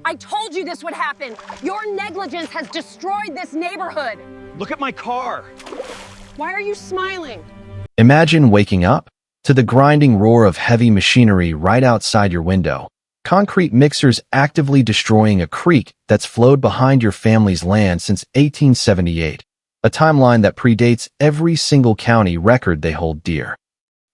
I told you this would happen. Your negligence has destroyed this neighborhood. Look at my car. Why are you smiling? Imagine waking up to the grinding roar of heavy machinery right outside your window. Concrete mixers actively destroying a creek that's flowed behind your family's land since 1878, a timeline that predates every single county record they hold dear.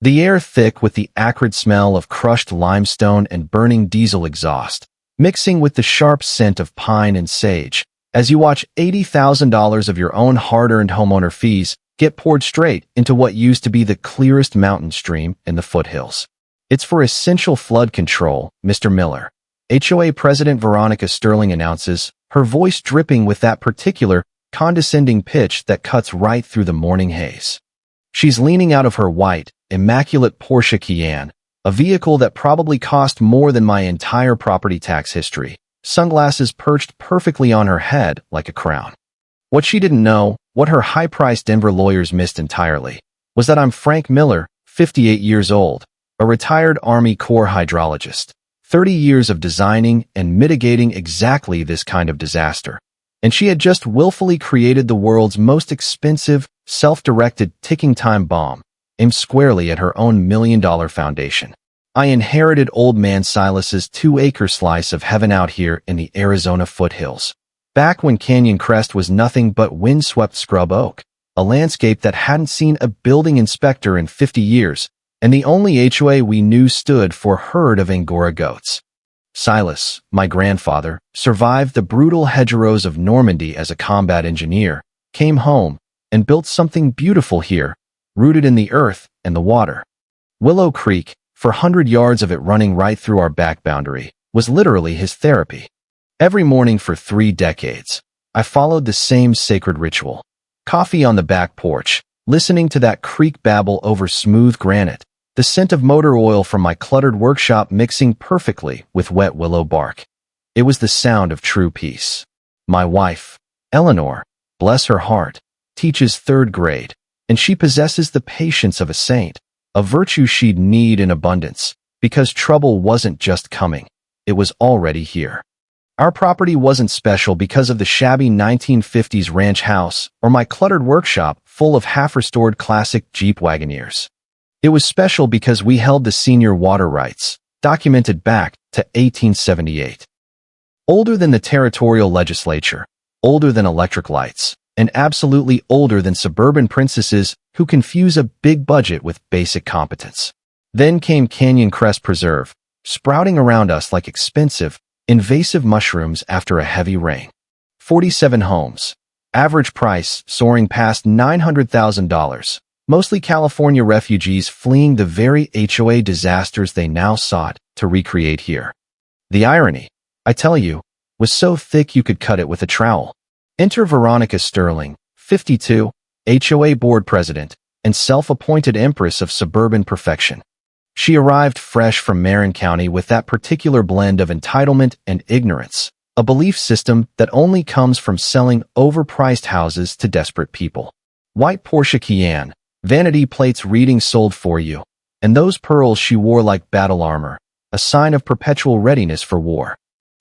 The air thick with the acrid smell of crushed limestone and burning diesel exhaust, mixing with the sharp scent of pine and sage, as you watch $80,000 of your own hard-earned homeowner fees get poured straight into what used to be the clearest mountain stream in the foothills. It's for essential flood control, Mr. Miller. HOA President Veronica Sterling announces, her voice dripping with that particular condescending pitch that cuts right through the morning haze. She's leaning out of her white, immaculate Porsche Cayenne, a vehicle that probably cost more than my entire property tax history, sunglasses perched perfectly on her head like a crown. What she didn't know, what her high-priced Denver lawyers missed entirely, was that I'm Frank Miller, 58 years old, a retired Army Corps hydrologist, 30 years of designing and mitigating exactly this kind of disaster. And she had just willfully created the world's most expensive, self-directed ticking time bomb, aimed squarely at her own million-dollar foundation. I inherited old man Silas's 2-acre slice of heaven out here in the Arizona foothills. Back when Canyon Crest was nothing but windswept scrub oak, a landscape that hadn't seen a building inspector in 50 years, and the only HOA we knew stood for a herd of Angora goats. Silas, my grandfather, survived the brutal hedgerows of Normandy as a combat engineer, came home, and built something beautiful here, rooted in the earth and the water. Willow Creek, for 100 yards of it running right through our back boundary, was literally his therapy. Every morning for 3 decades, I followed the same sacred ritual. Coffee on the back porch, listening to that creek babble over smooth granite, the scent of motor oil from my cluttered workshop mixing perfectly with wet willow bark. It was the sound of true peace. My wife, Eleanor, bless her heart, teaches 3rd grade, and she possesses the patience of a saint, a virtue she'd need in abundance, because trouble wasn't just coming, it was already here. Our property wasn't special because of the shabby 1950s ranch house or my cluttered workshop full of half-restored classic Jeep Wagoneers. It was special because we held the senior water rights, documented back to 1878. Older than the territorial legislature, older than electric lights, and absolutely older than suburban princesses who confuse a big budget with basic competence. Then came Canyon Crest Preserve, sprouting around us like expensive, invasive mushrooms after a heavy rain. 47 homes. Average price soaring past $900,000. Mostly California refugees fleeing the very HOA disasters they now sought to recreate here. The irony, I tell you, was so thick you could cut it with a trowel. Enter Veronica Sterling, 52, HOA board president, and self-appointed empress of suburban perfection. She arrived fresh from Marin County with that particular blend of entitlement and ignorance, a belief system that only comes from selling overpriced houses to desperate people. White Porsche Cayenne, vanity plates reading sold for you, and those pearls she wore like battle armor, a sign of perpetual readiness for war.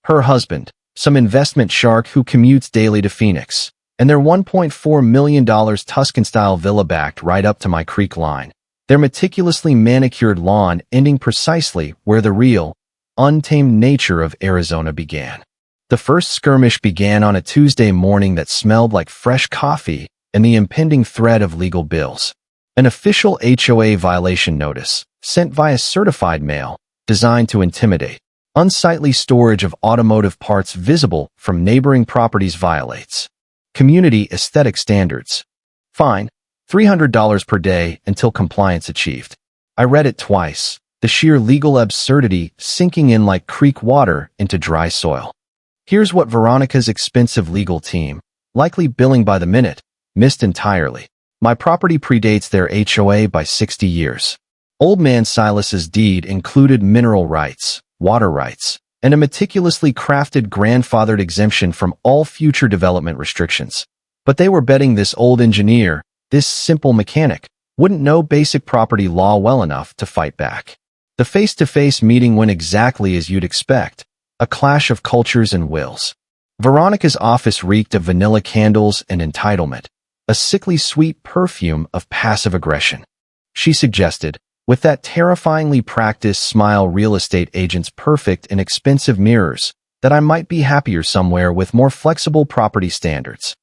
Her husband, some investment shark who commutes daily to Phoenix, and their $1.4 million Tuscan-style villa backed right up to my creek line. Their meticulously manicured lawn ending precisely where the real, untamed nature of Arizona began. The first skirmish began on a Tuesday morning that smelled like fresh coffee and the impending threat of legal bills. An official HOA violation notice, sent via certified mail, designed to intimidate. Unsightly storage of automotive parts visible from neighboring properties violates community aesthetic standards. Fine. $300 per day until compliance achieved. I read it twice, the sheer legal absurdity sinking in like creek water into dry soil. Here's what Veronica's expensive legal team, likely billing by the minute, missed entirely. My property predates their HOA by 60 years. Old man Silas's deed included mineral rights, water rights, and a meticulously crafted grandfathered exemption from all future development restrictions. But they were betting this old engineer, this simple mechanic, wouldn't know basic property law well enough to fight back. The face-to-face meeting went exactly as you'd expect. A clash of cultures and wills. Veronica's office reeked of vanilla candles and entitlement, a sickly sweet perfume of passive aggression. She suggested, with that terrifyingly practiced smile real estate agent's perfect and expensive mirrors, that I might be happier somewhere with more flexible property standards.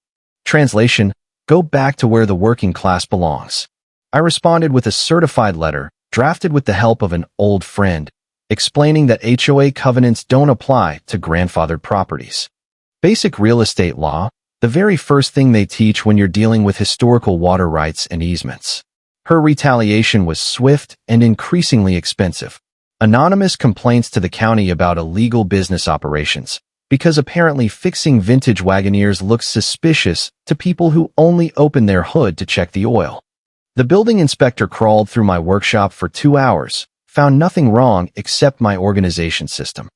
Translation: go back to where the working class belongs. I responded with a certified letter, drafted with the help of an old friend, explaining that HOA covenants don't apply to grandfathered properties. Basic real estate law, the very first thing they teach when you're dealing with historical water rights and easements. Her retaliation was swift and increasingly expensive. Anonymous complaints to the county about illegal business operations, because apparently fixing vintage Wagoneers looks suspicious to people who only open their hood to check the oil. The building inspector crawled through my workshop for 2 hours, found nothing wrong except my organization system.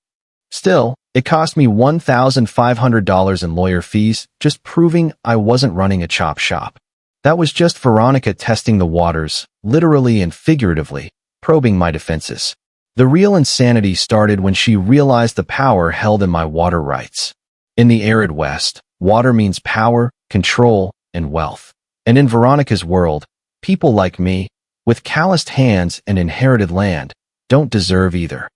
Still, it cost me $1,500 in lawyer fees, just proving I wasn't running a chop shop. That was just Veronica testing the waters, literally and figuratively, probing my defenses. The real insanity started when she realized the power held in my water rights. In the arid West, water means power, control, and wealth. And in Veronica's world, people like me, with calloused hands and inherited land, don't deserve either.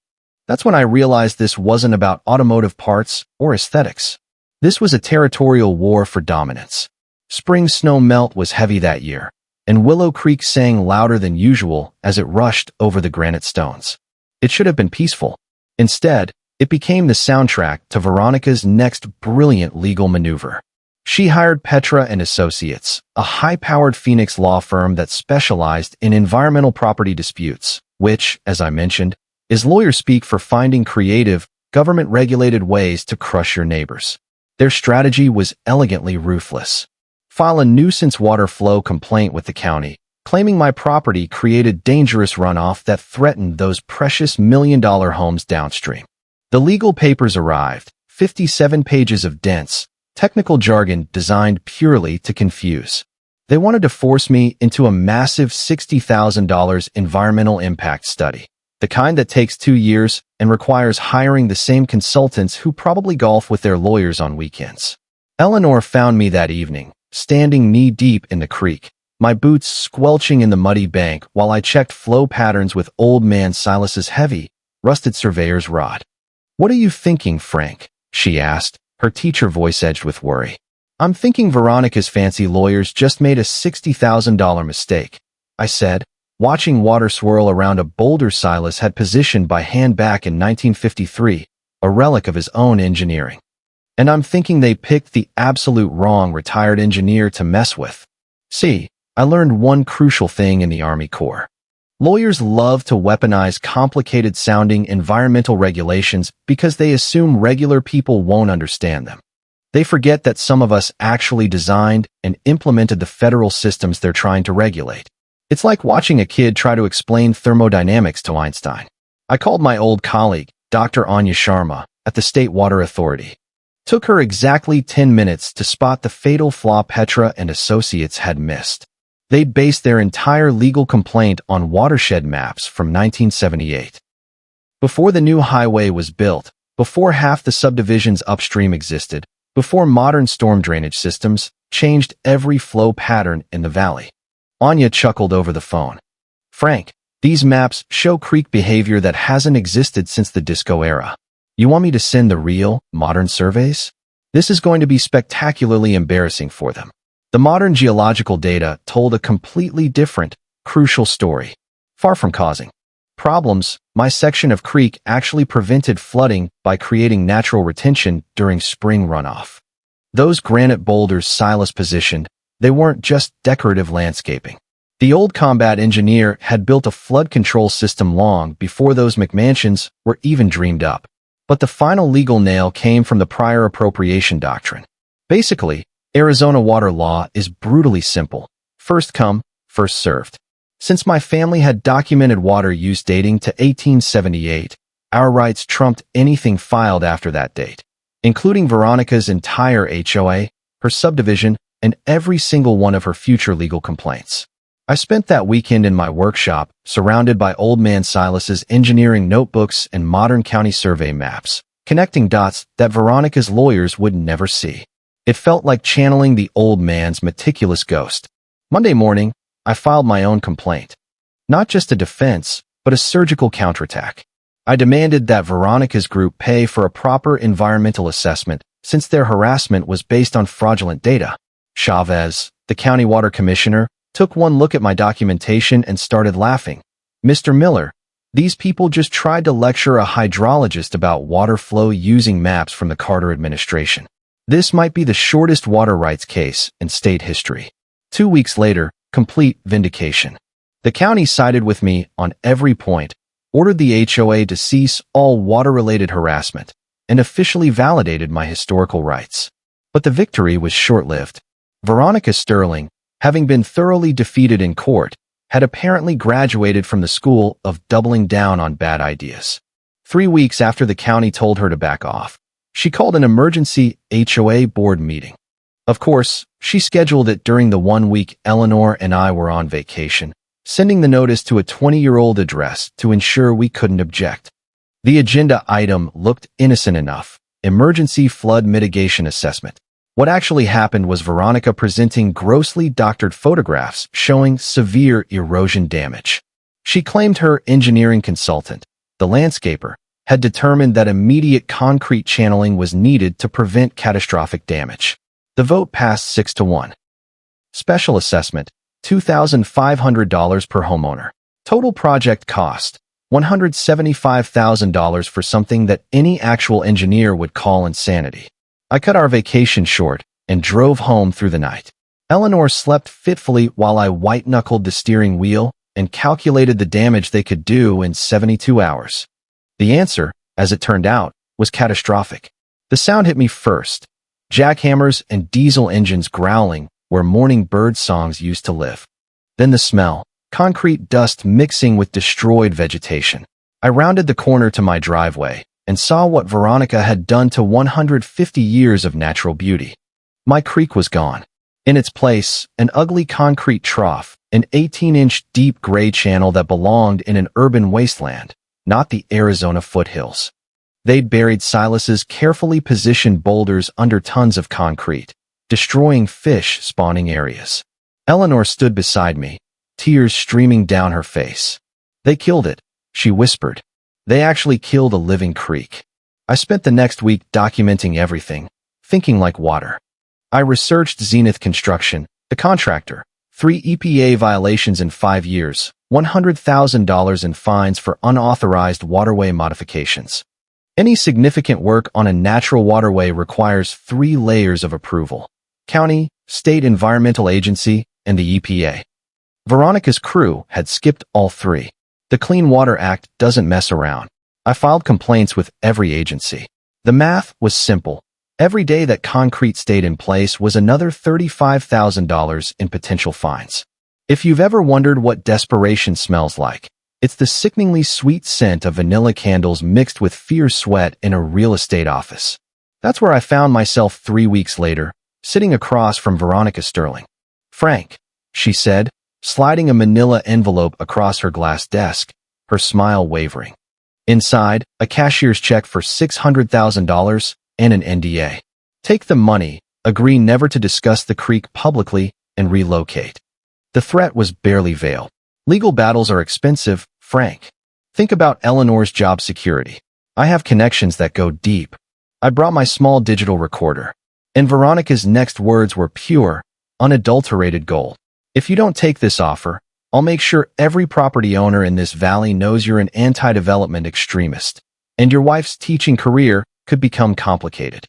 That's when I realized this wasn't about automotive parts or aesthetics. This was a territorial war for dominance. Spring snow melt was heavy that year, and Willow Creek sang louder than usual as it rushed over the granite stones. It should have been peaceful. Instead, it became the soundtrack to Veronica's next brilliant legal maneuver. She hired Petra and Associates, a high-powered Phoenix law firm that specialized in environmental property disputes, which, as I mentioned, is lawyer speak for finding creative, government-regulated ways to crush your neighbors. Their strategy was elegantly ruthless. File a nuisance water flow complaint with the county, claiming my property created dangerous runoff that threatened those precious million-dollar homes downstream. The legal papers arrived, 57 pages of dense, technical jargon designed purely to confuse. They wanted to force me into a massive $60,000 environmental impact study, the kind that takes 2 years and requires hiring the same consultants who probably golf with their lawyers on weekends. Eleanor found me that evening, standing knee-deep in the creek, my boots squelching in the muddy bank while I checked flow patterns with old man Silas's heavy, rusted surveyor's rod. "What are you thinking, Frank?" she asked, her teacher voice edged with worry. "I'm thinking Veronica's fancy lawyers just made a $60,000 mistake," I said, watching water swirl around a boulder Silas had positioned by hand back in 1953, a relic of his own engineering. "And I'm thinking they picked the absolute wrong retired engineer to mess with." See, I learned one crucial thing in the Army Corps. Lawyers love to weaponize complicated-sounding environmental regulations because they assume regular people won't understand them. They forget that some of us actually designed and implemented the federal systems they're trying to regulate. It's like watching a kid try to explain thermodynamics to Einstein. I called my old colleague, Dr. Anya Sharma, at the State Water Authority. Took her exactly 10 minutes to spot the fatal flaw Petra and Associates had missed. They'd based their entire legal complaint on watershed maps from 1978. Before the new highway was built, before half the subdivisions upstream existed, before modern storm drainage systems changed every flow pattern in the valley. Anya chuckled over the phone. "Frank, these maps show creek behavior that hasn't existed since the disco era. You want me to send the real, modern surveys? This is going to be spectacularly embarrassing for them." The modern geological data told a completely different, crucial story. Far from causing problems, my section of creek actually prevented flooding by creating natural retention during spring runoff. Those granite boulders Silas positioned, they weren't just decorative landscaping. The old combat engineer had built a flood control system long before those McMansions were even dreamed up. But the final legal nail came from the prior appropriation doctrine. Basically, Arizona water law is brutally simple. First come, first served. Since my family had documented water use dating to 1878, our rights trumped anything filed after that date, including Veronica's entire HOA, her subdivision, and every single one of her future legal complaints. I spent that weekend in my workshop, surrounded by old man Silas's engineering notebooks and modern county survey maps, connecting dots that Veronica's lawyers would never see. It felt like channeling the old man's meticulous ghost. Monday morning, I filed my own complaint. Not just a defense, but a surgical counterattack. I demanded that Veronica's group pay for a proper environmental assessment since their harassment was based on fraudulent data. Chavez, the county water commissioner, took one look at my documentation and started laughing. "Mr. Miller, these people just tried to lecture a hydrologist about water flow using maps from the Carter administration. This might be the shortest water rights case in state history." 2 weeks later, complete vindication. The county sided with me on every point, ordered the HOA to cease all water-related harassment, and officially validated my historical rights. But the victory was short-lived. Veronica Sterling, having been thoroughly defeated in court, had apparently graduated from the school of doubling down on bad ideas. 3 weeks after the county told her to back off, she called an emergency HOA board meeting. Of course, she scheduled it during the 1 week Eleanor and I were on vacation, sending the notice to a 20-year-old address to ensure we couldn't object. The agenda item looked innocent enough: emergency flood mitigation assessment. What actually happened was Veronica presenting grossly doctored photographs showing severe erosion damage. She claimed her engineering consultant, the landscaper, had determined that immediate concrete channeling was needed to prevent catastrophic damage. The vote passed 6-1. Special assessment, $2,500 per homeowner. Total project cost, $175,000 for something that any actual engineer would call insanity. I cut our vacation short and drove home through the night. Eleanor slept fitfully while I white-knuckled the steering wheel and calculated the damage they could do in 72 hours. The answer, as it turned out, was catastrophic. The sound hit me first: jackhammers and diesel engines growling where morning bird songs used to live. Then the smell: concrete dust mixing with destroyed vegetation. I rounded the corner to my driveway and saw what Veronica had done to 150 years of natural beauty. My creek was gone. In its place, an ugly concrete trough, an 18-inch deep gray channel that belonged in an urban wasteland, not the Arizona foothills. They'd buried Silas's carefully positioned boulders under tons of concrete, destroying fish spawning areas. Eleanor stood beside me, tears streaming down her face. "They killed it," she whispered. "They actually killed a living creek." I spent the next week documenting everything, thinking like water. I researched Zenith Construction, the contractor, 3 EPA violations in 5 years, $100,000 in fines for unauthorized waterway modifications. Any significant work on a natural waterway requires 3 layers of approval: county, state environmental agency, and the EPA. Veronica's crew had skipped all 3. The Clean Water Act doesn't mess around. I filed complaints with every agency. The math was simple. Every day that concrete stayed in place was another $35,000 in potential fines. If you've ever wondered what desperation smells like, it's the sickeningly sweet scent of vanilla candles mixed with fierce sweat in a real estate office. That's where I found myself 3 weeks later, sitting across from Veronica Sterling. "Frank," she said, sliding a manila envelope across her glass desk, her smile wavering. Inside, a cashier's check for $600,000 and an NDA. "Take the money, agree never to discuss the creek publicly, and relocate." The threat was barely veiled. Legal battles are expensive, Frank. Think about Eleanor's job security. I have connections that go deep. I brought my small digital recorder. And Veronica's next words were pure, unadulterated gold. "If you don't take this offer, I'll make sure every property owner in this valley knows you're an anti-development extremist, and your wife's teaching career could become complicated."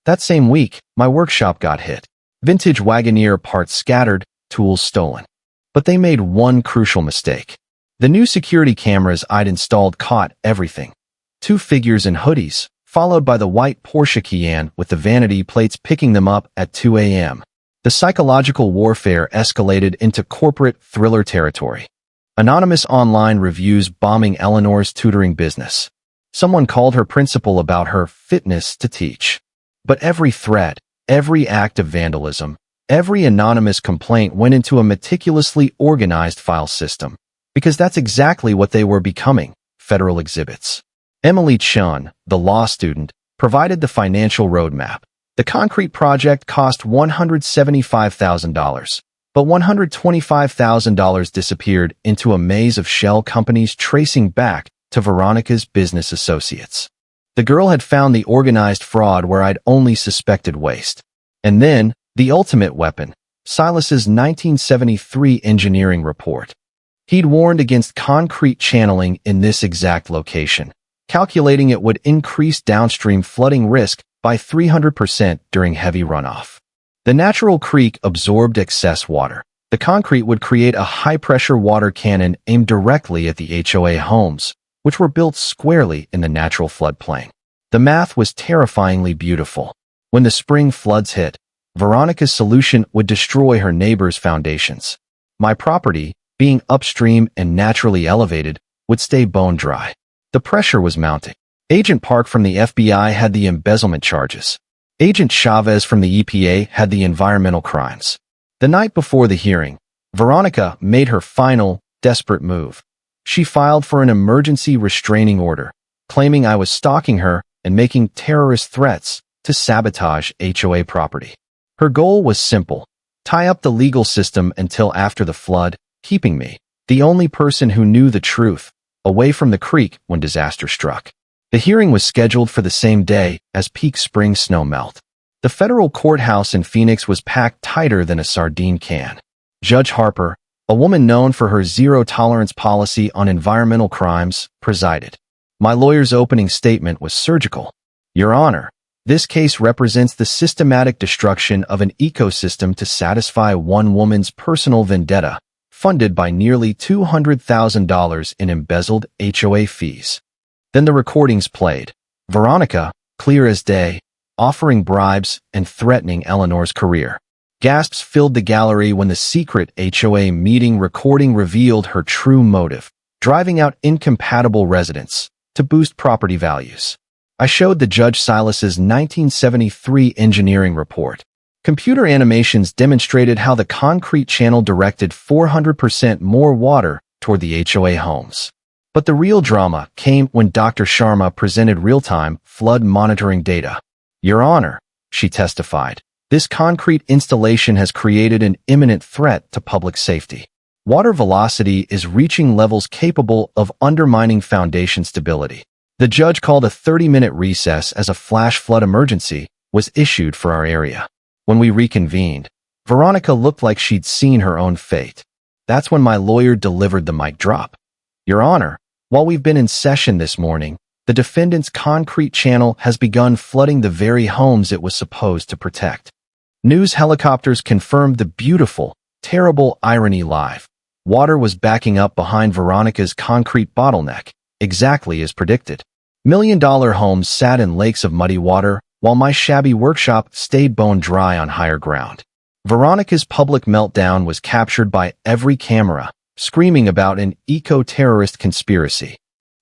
That same week, my workshop got hit. Vintage Wagoneer parts scattered, tools stolen. But they made one crucial mistake. The new security cameras I'd installed caught everything. 2 figures in hoodies, followed by the white Porsche Cayenne with the vanity plates picking them up at 2 a.m. The psychological warfare escalated into corporate thriller territory. Anonymous online reviews bombing Eleanor's tutoring business. Someone called her principal about her fitness to teach. But every threat, every act of vandalism, every anonymous complaint went into a meticulously organized file system, because that's exactly what they were becoming: federal exhibits. Emily Chun, the law student, provided the financial roadmap. The concrete project cost $175,000, but $125,000 disappeared into a maze of shell companies tracing back to Veronica's business associates. The girl had found the organized fraud where I'd only suspected waste. And then, the ultimate weapon, Silas's 1973 engineering report. He'd warned against concrete channeling in this exact location, calculating it would increase downstream flooding risk by 300% during heavy runoff. The natural creek absorbed excess water. The concrete would create a high-pressure water cannon aimed directly at the HOA homes, which were built squarely in the natural floodplain. The math was terrifyingly beautiful. When the spring floods hit, Veronica's solution would destroy her neighbor's foundations. My property, being upstream and naturally elevated, would stay bone dry. The pressure was mounting. Agent Park from the FBI had the embezzlement charges. Agent Chavez from the EPA had the environmental crimes. The night before the hearing, Veronica made her final, desperate move. She filed for an emergency restraining order, claiming I was stalking her and making terrorist threats to sabotage HOA property. Her goal was simple: tie up the legal system until after the flood, keeping me, the only person who knew the truth, away from the creek when disaster struck. The hearing was scheduled for the same day as peak spring snow melt. The federal courthouse in Phoenix was packed tighter than a sardine can. Judge Harper, a woman known for her zero-tolerance policy on environmental crimes, presided. My lawyer's opening statement was surgical. Your Honor, this case represents the systematic destruction of an ecosystem to satisfy one woman's personal vendetta, funded by nearly $200,000 in embezzled HOA fees. Then the recordings played. Veronica, clear as day, offering bribes and threatening Eleanor's career. Gasps filled the gallery when the secret HOA meeting recording revealed her true motive: driving out incompatible residents to boost property values. I showed the judge Silas's 1973 engineering report. Computer animations demonstrated how the concrete channel directed 400% more water toward the HOA homes. But the real drama came when Dr. Sharma presented real-time flood monitoring data. Your Honor, she testified, this concrete installation has created an imminent threat to public safety. Water velocity is reaching levels capable of undermining foundation stability. The judge called a 30-minute recess as a flash flood emergency was issued for our area. When we reconvened, Veronica looked like she'd seen her own fate. That's when my lawyer delivered the mic drop. Your Honor, while we've been in session this morning, the defendant's concrete channel has begun flooding the very homes it was supposed to protect. News helicopters confirmed the beautiful, terrible irony live. Water was backing up behind Veronica's concrete bottleneck, exactly as predicted. Million-dollar homes sat in lakes of muddy water, while my shabby workshop stayed bone dry on higher ground. Veronica's public meltdown was captured by every camera, screaming about an eco-terrorist conspiracy.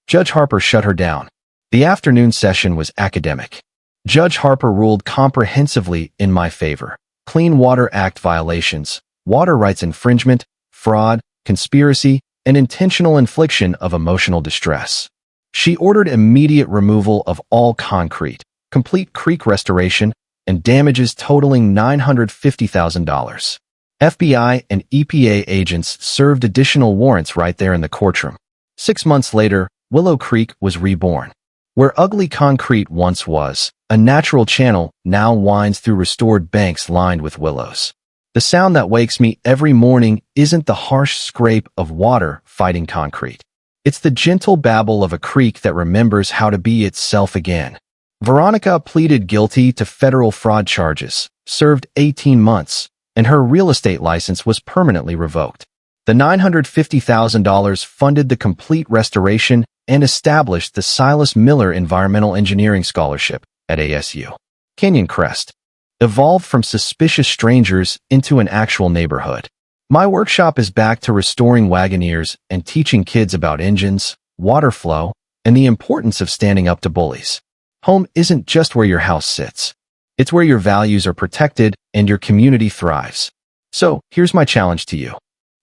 Judge Harper shut her down. The afternoon session was academic. Judge Harper ruled comprehensively in my favor. Clean Water Act violations, water rights infringement, fraud, conspiracy, and intentional infliction of emotional distress. She ordered immediate removal of all concrete, complete creek restoration, and damages totaling $950,000. FBI and EPA agents served additional warrants right there in the courtroom. 6 months later, Willow Creek was reborn. Where ugly concrete once was, a natural channel now winds through restored banks lined with willows. The sound that wakes me every morning isn't the harsh scrape of water fighting concrete. It's the gentle babble of a creek that remembers how to be itself again. Veronica pleaded guilty to federal fraud charges, served 18 months, and her real estate license was permanently revoked. The $950,000 funded the complete restoration and established the Silas Miller Environmental Engineering Scholarship at ASU. Canyon Crest evolved from suspicious strangers into an actual neighborhood. My workshop is back to restoring Wagoneers and teaching kids about engines, water flow, and the importance of standing up to bullies. Home isn't just where your house sits. It's where your values are protected and your community thrives. So, here's my challenge to you.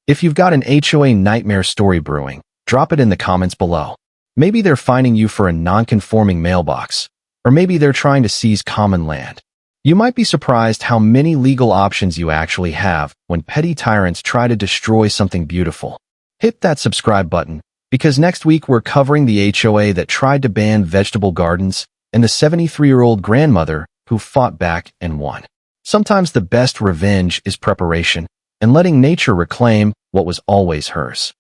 If you've got an HOA nightmare story brewing, drop it in the comments below. Maybe they're finding you for a non-conforming mailbox, Or maybe they're trying to seize common land. You might be surprised how many legal options you actually have when petty tyrants try to destroy something beautiful. Hit that subscribe button, because next week we're covering the HOA that tried to ban vegetable gardens and the 73-year-old grandmother who fought back and won. Sometimes the best revenge is preparation and letting nature reclaim what was always hers.